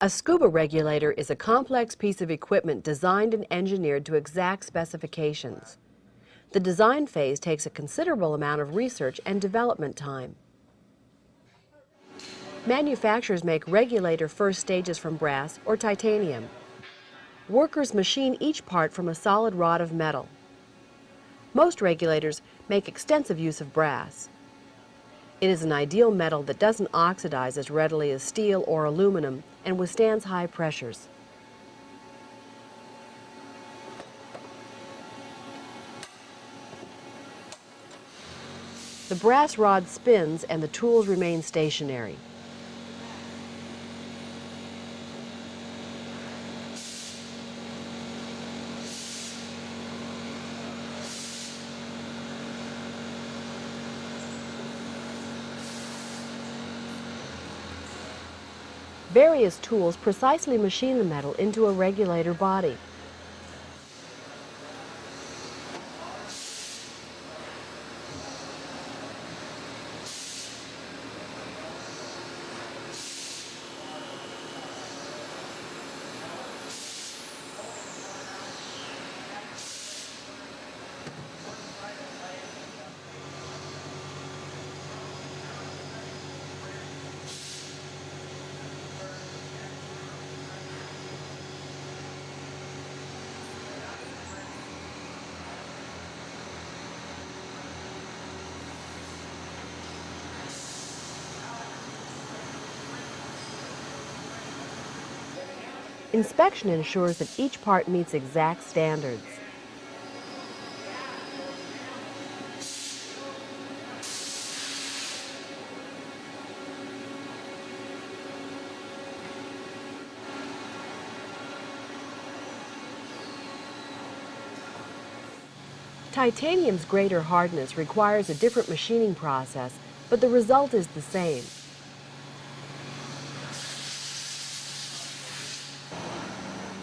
A scuba regulator is a complex piece of equipment designed and engineered to exact specifications. The design phase takes a considerable amount of research and development time. Manufacturers make regulator first stages from brass or titanium. Workers machine each part from a solid rod of metal. Most regulators make extensive use of brass. It is an ideal metal that doesn't oxidize as readily as steel or aluminum and withstands high pressures. The brass rod spins and the tools remain stationary. Various tools precisely machine the metal into a regulator body. Inspection ensures that each part meets exact standards. Titanium's greater hardness requires a different machining process, but the result is the same.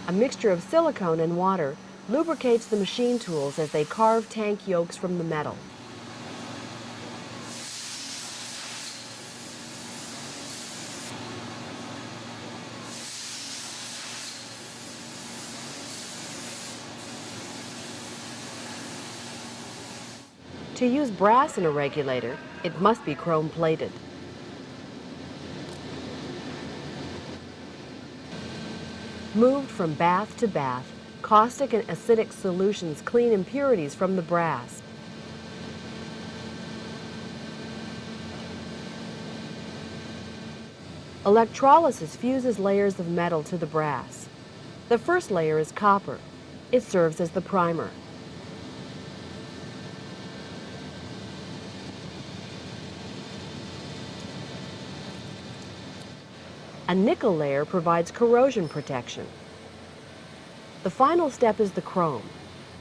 A mixture of silicone and water lubricates the machine tools as they carve tank yolks from the metal. To use brass in a regulator, it must be chrome-plated. Moved from bath to bath, caustic and acidic solutions clean impurities from the brass. Electrolysis fuses layers of metal to the brass. The first layer is copper. It serves as the primer. A nickel layer provides corrosion protection. The final step is the chrome.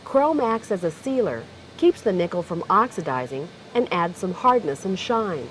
Chrome acts as a sealer, keeps the nickel from oxidizing, and adds some hardness and shine.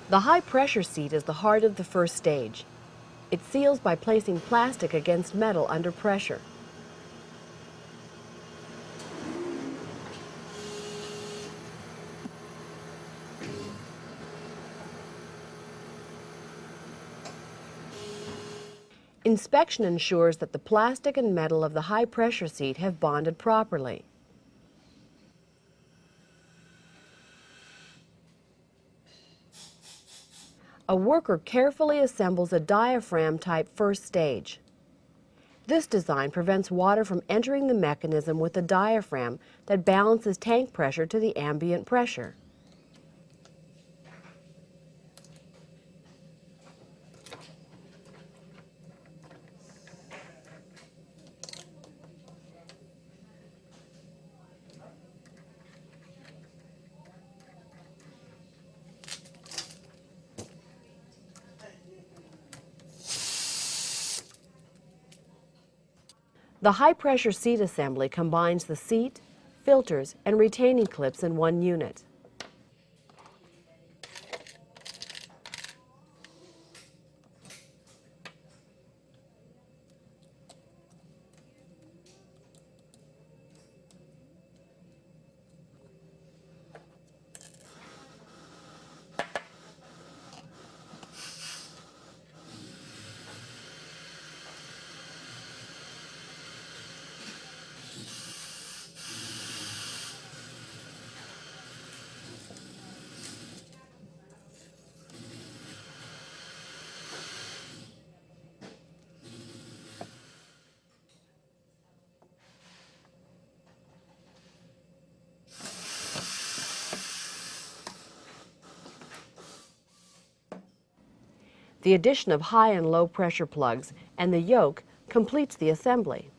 The high-pressure seat is the heart of the first stage. It seals by placing plastic against metal under pressure. Inspection ensures that the plastic and metal of the high-pressure seat have bonded properly. A worker carefully assembles a diaphragm-type first stage. This design prevents water from entering the mechanism with a diaphragm that balances tank pressure to the ambient pressure. The high-pressure seat assembly combines the seat, filters, and retaining clips in one unit. The addition of high and low pressure plugs and the yoke completes the assembly.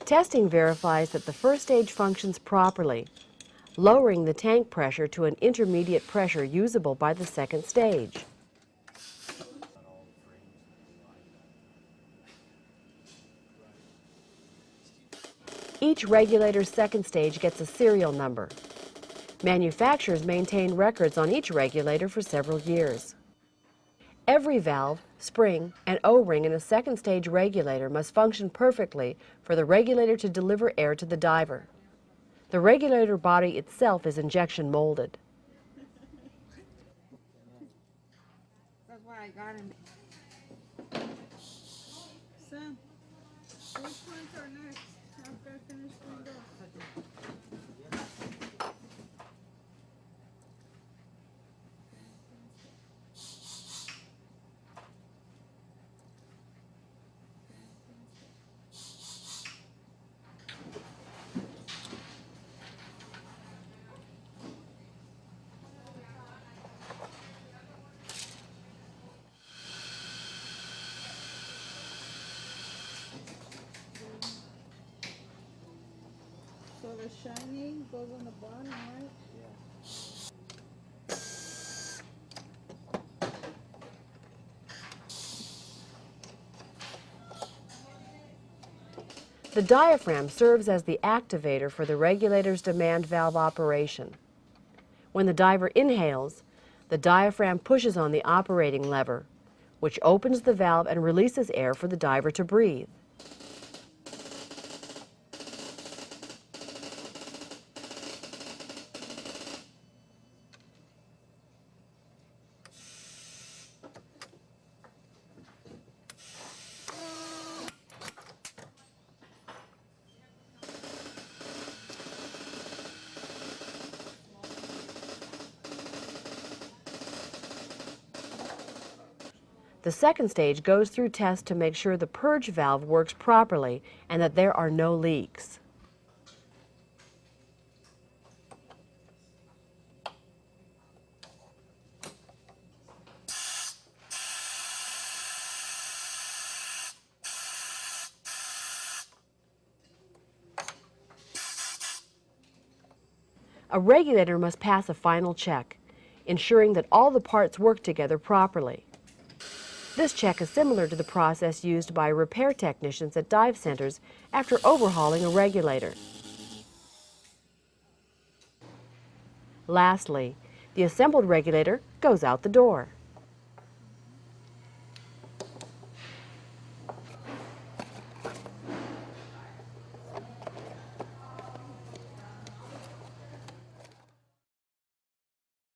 Testing verifies that the first stage functions properly, lowering the tank pressure to an intermediate pressure usable by the second stage. Each regulator's second stage gets a serial number. Manufacturers maintain records on each regulator for several years. Every valve, spring, and O-ring in a second stage regulator must function perfectly for the regulator to deliver air to the diver. The regulator body itself is injection molded. That's why I got him. Sam, which ones are next after I finish doing those? So the shiny goes on the bottom, right? The diaphragm serves as the activator for the regulator's demand valve operation. When the diver inhales, the diaphragm pushes on the operating lever, which opens the valve and releases air for the diver to breathe. The second stage goes through tests to make sure the purge valve works properly and that there are no leaks. A regulator must pass a final check, ensuring that all the parts work together properly. This check is similar to the process used by repair technicians at dive centers after overhauling a regulator. Lastly, the assembled regulator goes out the door.